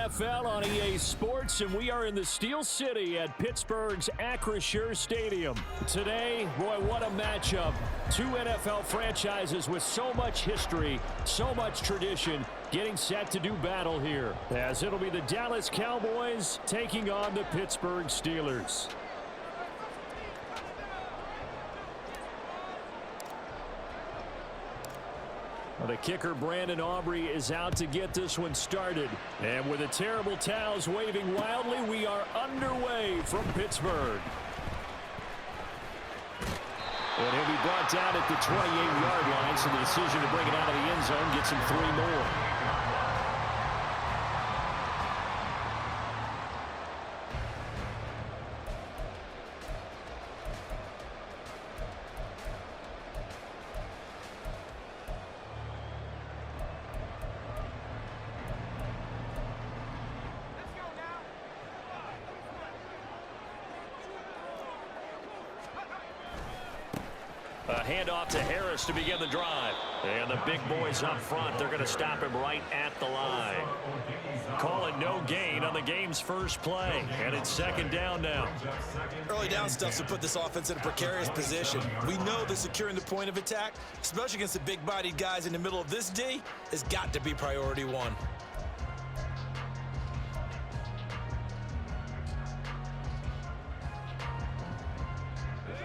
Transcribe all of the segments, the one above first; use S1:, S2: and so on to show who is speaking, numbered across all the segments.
S1: NFL on EA Sports, and we are in the Steel City at Pittsburgh's Acrisure Stadium. Today, boy, what a matchup. Two NFL franchises with so much history, so much tradition, getting set to do battle here, as it'll be the Dallas Cowboys taking on the Pittsburgh Steelers. The kicker, Brandon Aubrey, is out to get this one started. And with the terrible towels waving wildly, we are underway from Pittsburgh. And he'll be brought down at the 28-yard line, so the decision to bring it out of the end zone gets him 3 more. A handoff to Harris to begin the drive. And the big boys up front, they're going to stop him right at the line. Call it no gain on the game's first play. And it's second down now.
S2: Early down stuff to put this offense in a precarious position. We know that securing the point of attack, especially against the big-bodied guys in the middle of this D, has got to be priority one.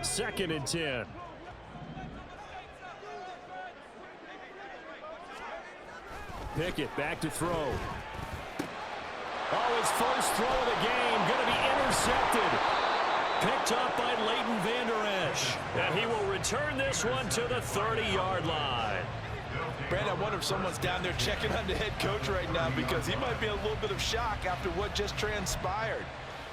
S1: Second and 10. Pickett back to throw. Oh, his first throw of the game going to be intercepted. Picked up by Leighton Vander Esch. And he will return this one to the 30-yard line.
S2: Brandon, I wonder if someone's down there checking on the head coach right now, because he might be in a little bit of shock after what just transpired.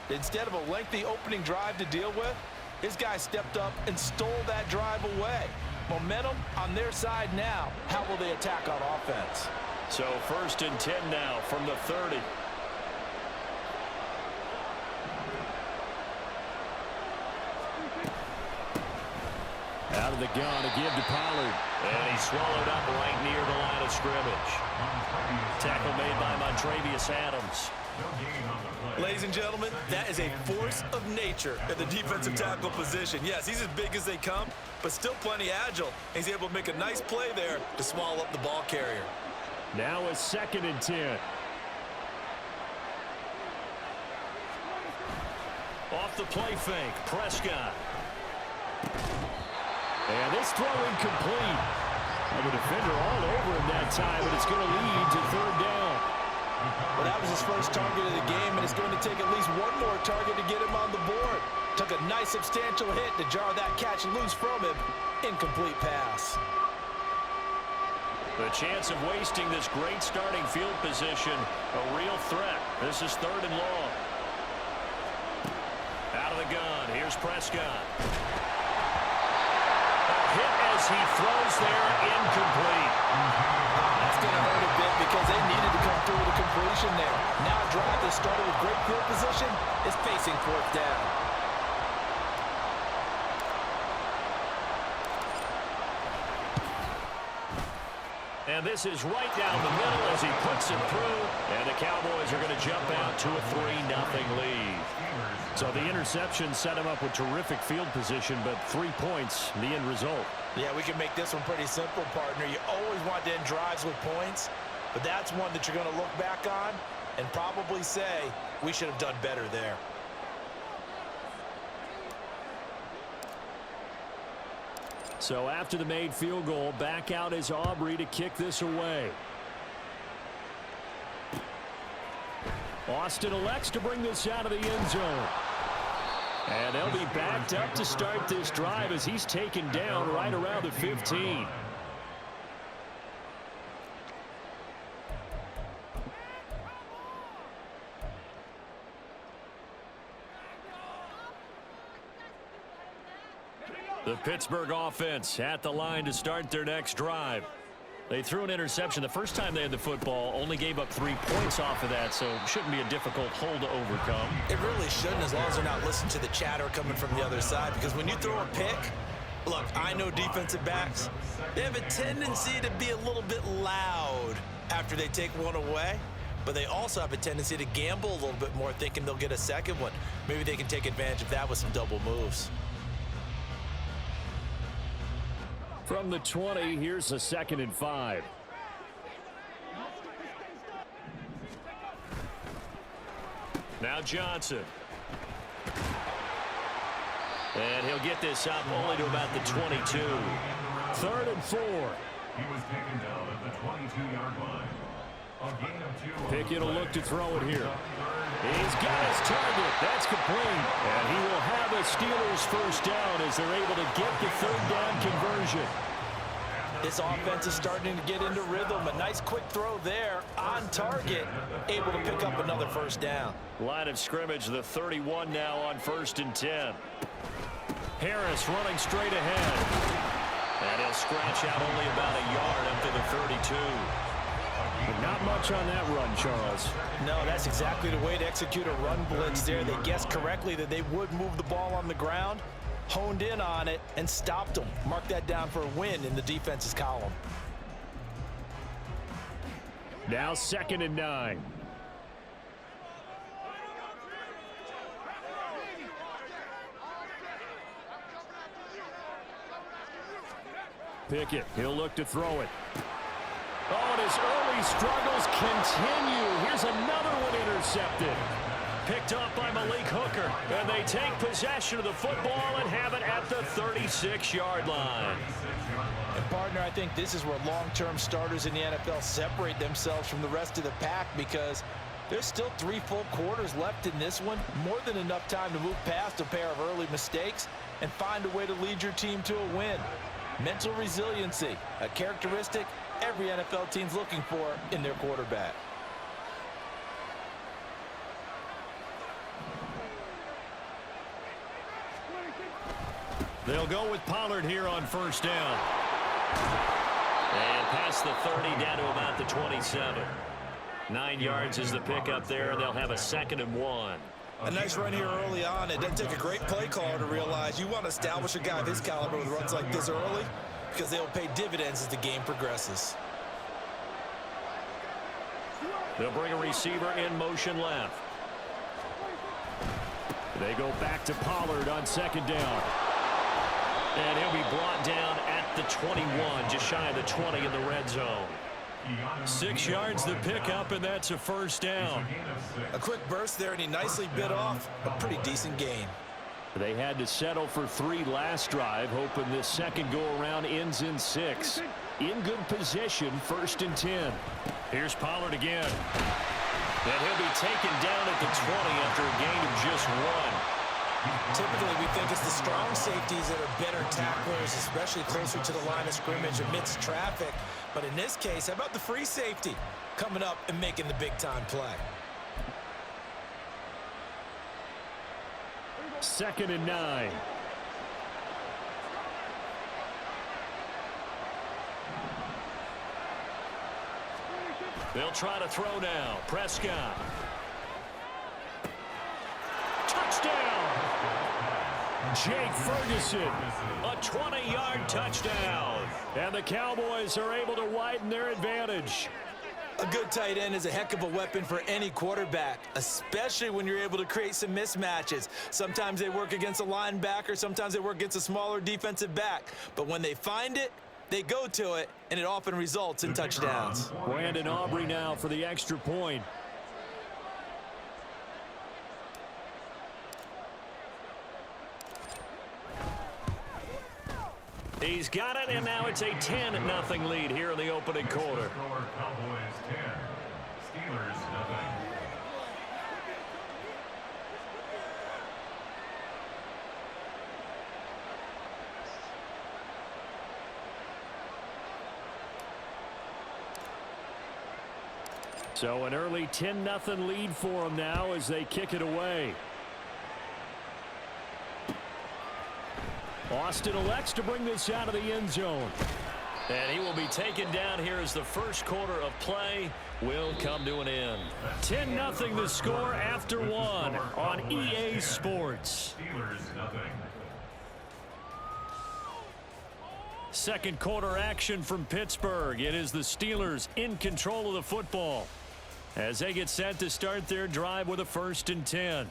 S2: Instead of a lengthy opening drive to deal with, his guy stepped up and stole that drive away. Momentum on their side now. How will they attack on offense?
S1: So first and 10 now from the 30. Out of the gun to give to Pollard. And he's swallowed up right near the line of scrimmage. Tackle made by Montravius Adams.
S2: Ladies and gentlemen, that is a force of nature at the defensive tackle position. Yes, he's as big as they come, but still plenty agile. He's able to make a nice play there to swallow up the ball carrier.
S1: Now a second and 10. Off the play fake, Prescott. And this throw incomplete. And the defender all over him that time, but it's going to lead to third down.
S2: Well, that was his first target of the game, and it's going to take at least one more target to get him on the board. Took a nice substantial hit to jar that catch loose from him. Incomplete pass.
S1: The chance of wasting this great starting field position, a real threat. This is third and long. Out of the gun, here's Prescott. A hit as he throws there, incomplete.
S2: That's going to hurt a bit because they needed to come through with a completion there. Now a drive that started with great field position is facing fourth down.
S1: And this is right down the middle as he puts it through. And the Cowboys are going to jump out to a 3-0 lead. So the interception set him up with terrific field position, but 3 points, the end result.
S2: Yeah, we can make this one pretty simple, partner. You always want to end drives with points, but that's one that you're going to look back on and probably say, we should have done better there.
S1: So after the made field goal, back out is Aubrey to kick this away. Austin elects to bring this out of the end zone. And they'll be backed up to start this drive as he's taken down right around the 15. The Pittsburgh offense at the line to start their next drive. They threw an interception the first time they had the football, only gave up 3 points off of that, so it shouldn't be a difficult hole to overcome.
S2: It really shouldn't, as long as they're not listening to the chatter coming from the other side, because when you throw a pick, look, I know defensive backs, they have a tendency to be a little bit loud after they take one away, but they also have a tendency to gamble a little bit more, thinking they'll get a second one. Maybe they can take advantage of that with some double moves.
S1: From the 20, here's a 2nd and 5. Now Johnson. And he'll get this up only to about the 22. 3rd and 4.
S3: He was taken down at the 22-yard line. A gain of 2.
S1: Pickett will look to throw it here. He's got his target. That's complete. And he will have a Steelers first down as they're able to get the 3rd down conversion.
S2: This offense is starting to get into rhythm. A nice quick throw there on target, able to pick up another first down.
S1: Line of scrimmage, the 31 now on 1st and 10. Harris running straight ahead. And he'll scratch out only about a yard up to the 32. But not much on that run, Charles.
S2: No, that's exactly the way to execute a run blitz there. They guessed correctly that they would move the ball on the ground, honed in on it, and stopped them. Mark that down for a win in the defense's column.
S1: Now 2nd and 9. Pickett, he'll look to throw it. Oh, and his early struggles continue. Here's another one intercepted. Picked up by Malik Hooker. And they take possession of the football and have it at the 36-yard line.
S2: And partner, I think this is where long-term starters in the NFL separate themselves from the rest of the pack, because there's still 3 full quarters left in this one. More than enough time to move past a pair of early mistakes and find a way to lead your team to a win. Mental resiliency, a characteristic every NFL team's looking for in their quarterback.
S1: They'll go with Pollard here on 1st down. And past the 30 down to about the 27. 9 yards is the pickup there. They'll have a 2nd and 1.
S2: A nice run here early on. It doesn't take a great play caller to realize you want to establish a guy of his caliber with runs like this early, because they'll pay dividends as the game progresses.
S1: They'll bring a receiver in motion left. They go back to Pollard on 2nd down. And he'll be brought down at the 21, just shy of the 20 in the red zone. 6 yards the pickup, and that's a 1st down.
S2: A quick burst there, and he nicely bit off a pretty decent gain.
S1: They had to settle for 3 last drive, hoping this second go-around ends in 6. In good position, 1st and 10. Here's Pollard again. And he'll be taken down at the 20 after a gain of just 1.
S2: Typically, we think it's the strong safeties that are better tacklers, especially closer to the line of scrimmage amidst traffic. But in this case, how about the free safety coming up and making the big-time play?
S1: 2nd and 9. They'll try to throw now. Prescott. Touchdown! Jake Ferguson, a 20-yard touchdown. And the Cowboys are able to widen their advantage.
S2: A good tight end is a heck of a weapon for any quarterback, especially when you're able to create some mismatches. Sometimes they work against a linebacker, sometimes they work against a smaller defensive back. But when they find it, they go to it, and it often results in touchdowns.
S1: Brandon Aubrey now for the extra point. He's got it, and now it's a 10-0 lead here in the opening quarter.
S3: Cowboys 10, Steelers 0.
S1: So an early 10-0 lead for them now as they kick it away. Austin elects to bring this out of the end zone. And he will be taken down here as the first quarter of play will come to an end. 10-0 the score after 1 on EA Sports.
S3: Steelers 0.
S1: Second quarter action from Pittsburgh. It is the Steelers in control of the football. as they get set to start their drive with a 1st and 10.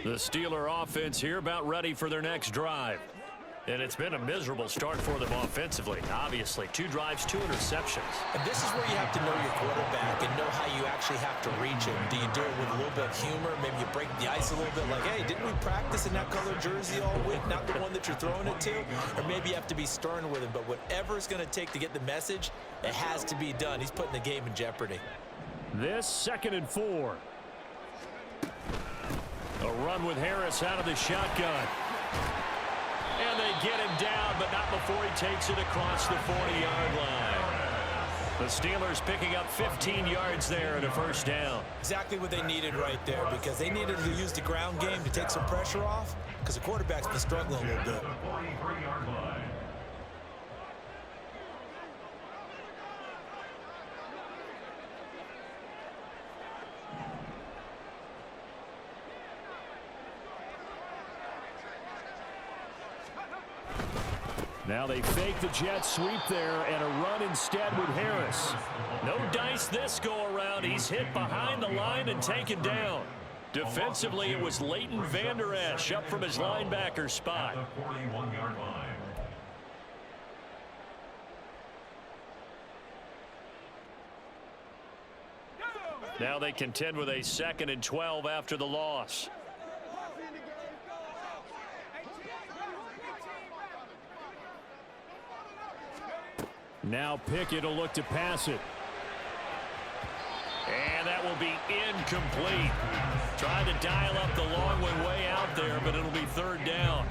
S1: The Steeler offense here about ready for their next drive. And it's been a miserable start for them offensively. Obviously, 2 drives, 2 interceptions.
S2: And this is where you have to know your quarterback and know how you actually have to reach him. Do you do it with a little bit of humor? Maybe you break the ice a little bit like, hey, didn't we practice in that color jersey all week, not the one that you're throwing it to? Or maybe you have to be stern with him. But whatever it's going to take to get the message, it has to be done. He's putting the game in jeopardy.
S1: This 2nd and 4. A run with Harris out of the shotgun. And they get him down, but not before he takes it across the 40-yard line. The Steelers picking up 15 yards there and a 1st down.
S2: Exactly what they needed right there, because they needed to use the ground game to take some pressure off, because the quarterback's been struggling a little bit.
S3: The 43-yard line.
S1: Now they fake the jet sweep there and a run instead with Harris. No dice this go-around. He's hit behind the line and taken down. Defensively, it was Leighton Vander Esch up from his linebacker spot.
S3: The 41-yard line.
S1: Now they contend with a 2nd and 12 after the loss. Now Pickett will look to pass it. And that will be incomplete. Trying to dial up the long one way out there, but it'll be 3rd down.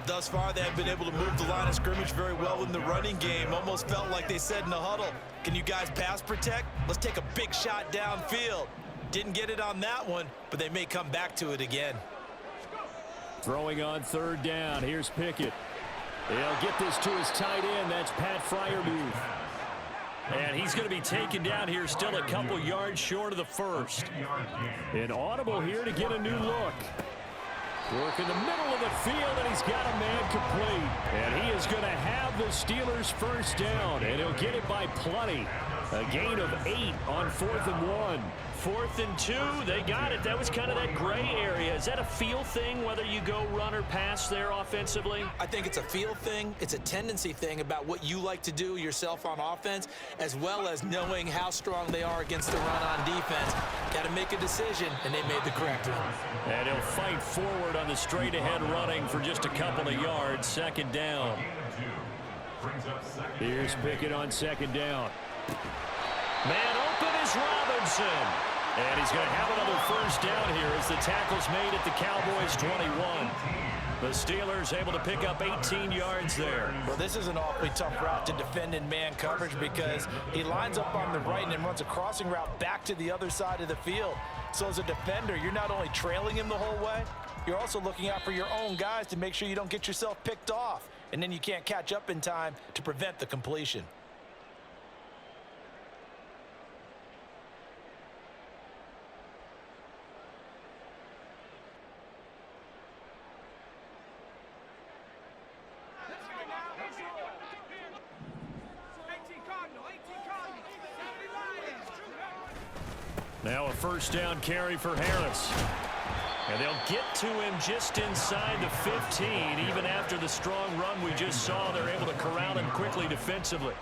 S2: Thus far, they have been able to move the line of scrimmage very well in the running game. Almost felt like they said in the huddle, can you guys pass protect? Let's take a big shot downfield. Didn't get it on that one, but they may come back to it again.
S1: Throwing on 3rd down. Here's Pickett. He'll get this to his tight end. That's Pat Freiermuth. And he's going to be taken down here, still a couple yards short of the 1st. An audible here to get a new look. Work in the middle of the field, and he's got a man complete. And he is going to have the Steelers' 1st down, and he'll get it by plenty. A gain of 8 on 4th and 1. 4th and 2, they got it. That was kind of that gray area. Is that a feel thing, whether you go run or pass there offensively?
S2: I think it's a feel thing. It's a tendency thing about what you like to do yourself on offense, as well as knowing how strong they are against the run on defense. Got to make a decision, and they made the correct one.
S1: And he'll fight forward on the straight-ahead running for just a couple of yards. 2nd down. Here's Pickett on 2nd down. Man open is Robinson. And he's going to have another 1st down here as the tackle's made at the Cowboys' 21. The Steelers able to pick up 18 yards there.
S2: Well, this is an awfully tough route to defend in man coverage because he lines up on the right and then runs a crossing route back to the other side of the field. So as a defender, you're not only trailing him the whole way, you're also looking out for your own guys to make sure you don't get yourself picked off. And then you can't catch up in time to prevent the completion.
S1: Now a 1st down carry for Harris. And they'll get to him just inside the 15. Even after the strong run we just saw, they're able to corral him quickly defensively.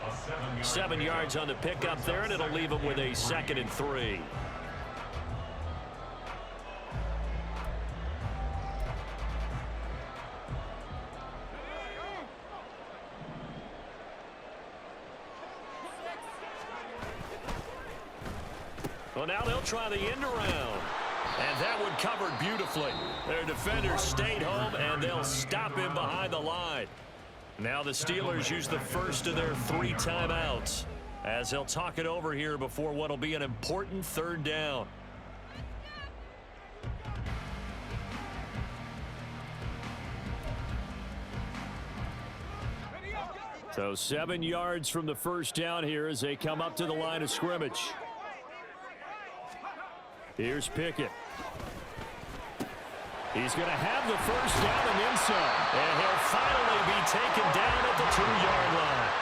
S1: 7 yards on the pickup there, and it'll leave him with a 2nd and 3. Well, now they'll try the end around. And that one covered beautifully. Their defenders stayed home, and they'll stop him behind the line. Now the Steelers use the 1st of their 3 timeouts as they'll talk it over here before what will be an important 3rd down. So 7 yards from the 1st down here as they come up to the line of scrimmage. Here's Pickett. He's going to have the 1st down and then some. And he'll finally be taken down at the 2-yard line.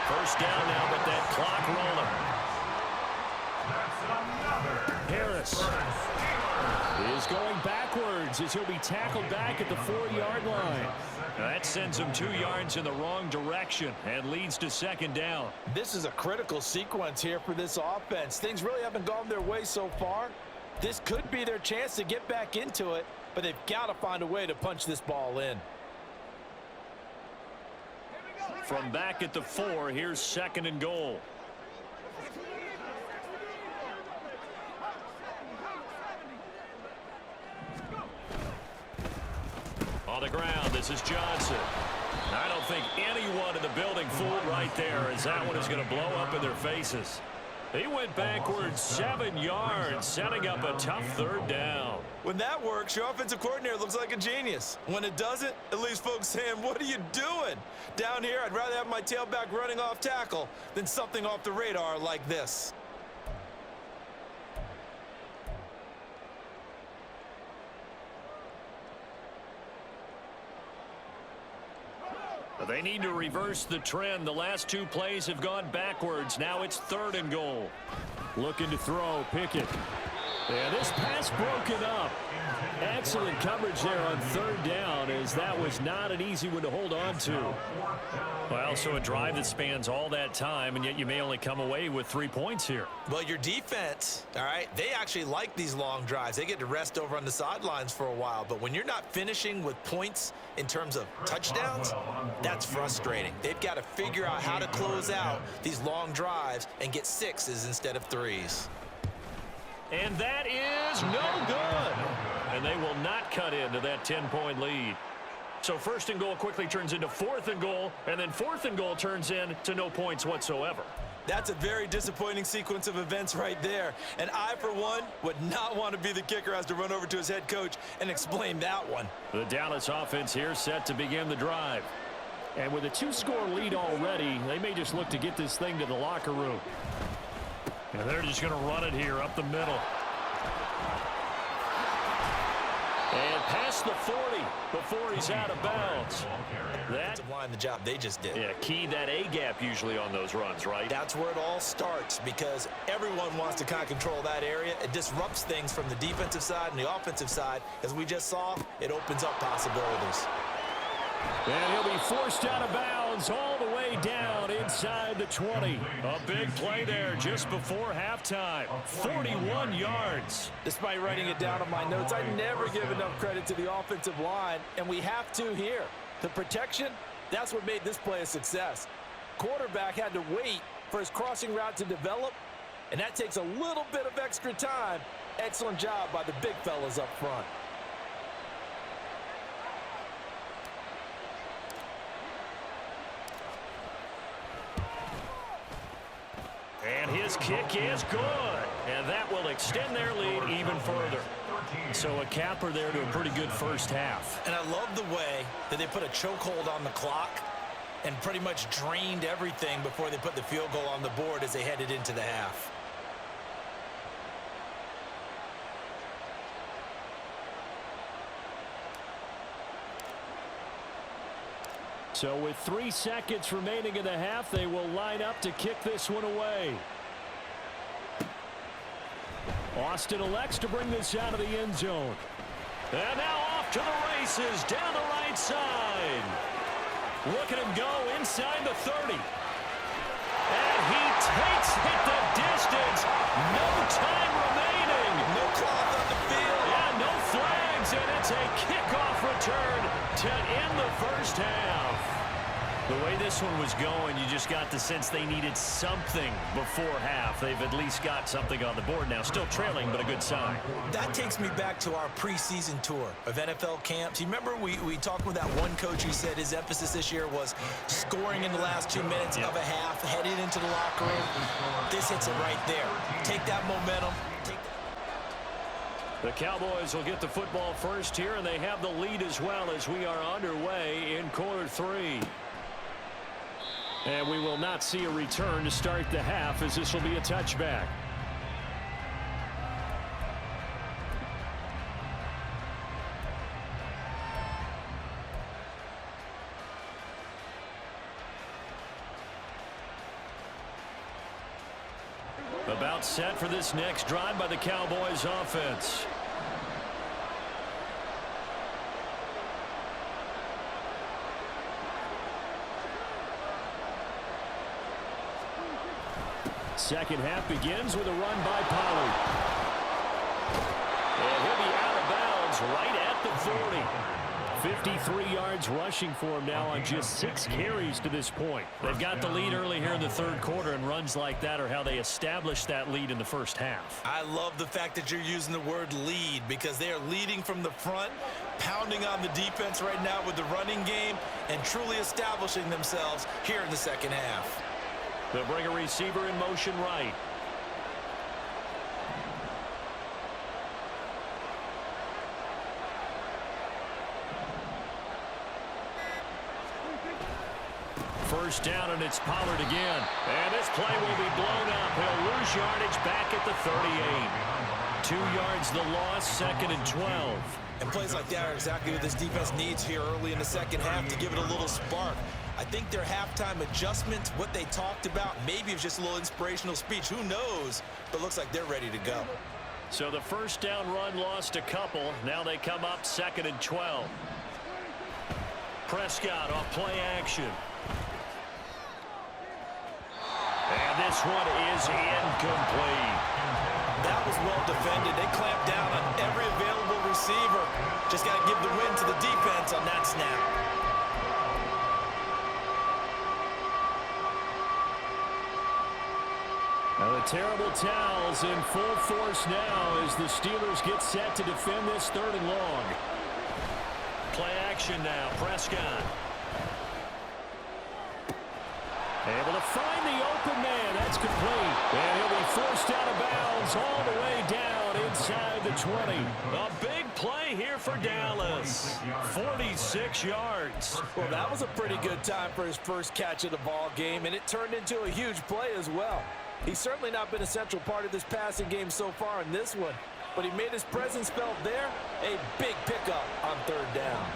S1: First down now, but that clock rolling. Harris is going backwards as he'll be tackled back at the 4-yard line. That sends him 2 yards in the wrong direction and leads to second down.
S2: This is a critical sequence here for this offense. Things really haven't gone their way so far. This could be their chance to get back into it, but they've got to find a way to punch this ball in.
S1: From back at the 4, here's second and goal. On the ground, this is Johnson. I don't think anyone in the building fooled right there, as that one is going to blow up in their faces. He went backwards 7 yards, setting up a tough third down.
S2: When that works, your offensive coordinator looks like a genius. When it doesn't, it leaves folks saying, what are you doing? Down here, I'd rather have my tailback running off tackle than something off the radar like this.
S1: They need to reverse the trend. The last 2 plays have gone backwards. Now it's third and goal. Looking to throw, Pickett. And this pass broken up. Excellent coverage there on third down, as that was not an easy one to hold on to. Well, so a drive that spans all that time, and yet you may only come away with 3 points here.
S2: Well, your defense, all right, they actually like these long drives. They get to rest over on the sidelines for a while. But when you're not finishing with points in terms of touchdowns, that's frustrating. They've got to figure out how to close out these long drives and get 6s instead of 3s.
S1: And that is no good. And they will not cut into that 10-point lead. So first and goal quickly turns into fourth and goal, and then fourth and goal turns into no points whatsoever.
S2: That's a very disappointing sequence of events right there. And I, for one, would not want to be the kicker as to run over to his head coach and explain that one.
S1: The Dallas offense here set to begin the drive. And with a 2-score lead already, they may just look to get this thing to the locker room. And they're just going to run it here up the middle. And past the 40 before he's out of bounds. That's
S2: the job they just did.
S1: Yeah, key that A-gap usually on those runs, right?
S2: That's where it all starts, because everyone wants to kind of control that area. It disrupts things from the defensive side and the offensive side. As we just saw, it opens up possibilities.
S1: And he'll be forced out of bounds all the way down inside the 20. A big play there just before halftime. 41 yards.
S2: Despite writing it down on my notes, I never give enough credit to the offensive line, and we have to here. The protection, that's what made this play a success. Quarterback had to wait for his crossing route to develop, and that takes a little bit of extra time. Excellent job by the big fellas up front.
S1: And his kick is good. And that will extend their lead even further. So a capper there to a pretty good first half.
S2: And I love the way that they put a chokehold on the clock and pretty much drained everything before they put the field goal on the board as they headed into the half.
S1: So with 3 seconds remaining in the half, they will line up to kick this one away. Austin elects to bring this out of the end zone. And now off to the races down the right side. Look at him go inside the 30. And he takes it the distance. No time remaining.
S2: No clock on the field.
S1: Yeah, no flags, and it's a kickoff return to end the first half. The way this one was going, you just got the sense they needed something before half. They've at least got something on the board now. Still trailing, but a good sign.
S2: That takes me back to our preseason tour of NFL camps. You remember we talked with that one coach who said his emphasis this year was scoring in the last 2 minutes of a half, headed into the locker room. This hits it right there. Take that momentum.
S1: The Cowboys will get the football first here, and they have the lead as well as we are underway in quarter 3. And we will not see a return to start the half, as this will be a touchback. About set for this next drive by the Cowboys offense. Second half begins with a run by Pollard. And he'll be out of bounds right at the 40. 53 yards rushing for him now on just 6 carries to this point. They've got the lead early here in the third quarter, and runs like that are how they established that lead in the first half.
S2: I love the fact that you're using the word lead, because they are leading from the front, pounding on the defense right now with the running game, and truly establishing themselves here in the second half.
S1: They'll bring a receiver in motion right. First down, and it's Pollard again. And this play will be blown up. He'll lose yardage back at the 38. 2 yards the loss, second and 12.
S2: And plays like that are exactly what this defense needs here early in the second half to give it a little spark. I think their halftime adjustment, what they talked about, maybe it's just a little inspirational speech. Who knows? But looks like they're ready to go.
S1: So the first down run lost a couple. Now they come up second and 12. Prescott off play action. And this one is incomplete.
S2: That was well defended. They clamped down on every available receiver. Just got to give the win to the defense on that snap.
S1: Now the terrible towels in full force now as the Steelers get set to defend this third and long. Play action now, Prescott. Able to find the open man. That's complete. And he'll be forced out of bounds all the way down inside the 20. A big play here for Dallas. 46 yards.
S2: Well, that was a pretty good time for his first catch of the ball game, and it turned into a huge play as well. He's certainly not been a central part of this passing game so far in this one, but he made his presence felt there. A big pickup on third down.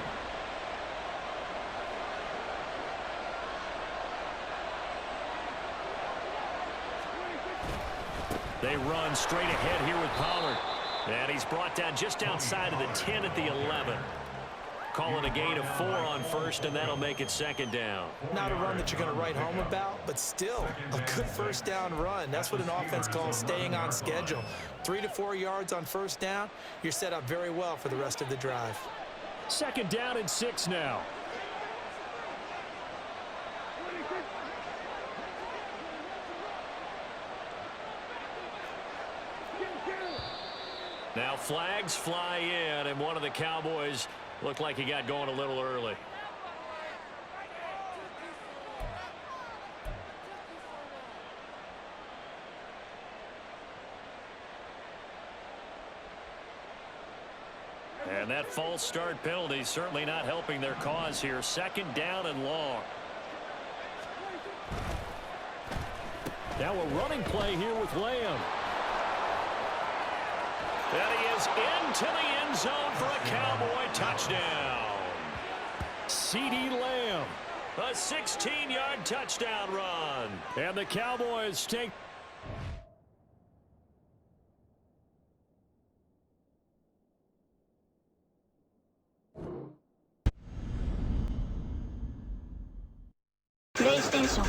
S1: They run straight ahead here with Pollard. And he's brought down just outside of the 10 at the 11. Call it a gain of 4 on first, and that'll make it second down.
S2: Not a run that you're going to write home about, but still a good first down run. That's what an offense calls staying on schedule. 3 to 4 yards on first down, you're set up very well for the rest of the drive.
S1: Second down and 6 now. Now flags fly in, and one of the Cowboys looked like he got going a little early. And that false start penalty certainly not helping their cause here. Second down and long. Now a running play here with Lamb. And he is into the end zone for a Cowboy touchdown. CeeDee Lamb, a 16-yard touchdown run. And the Cowboys take...
S4: PlayStation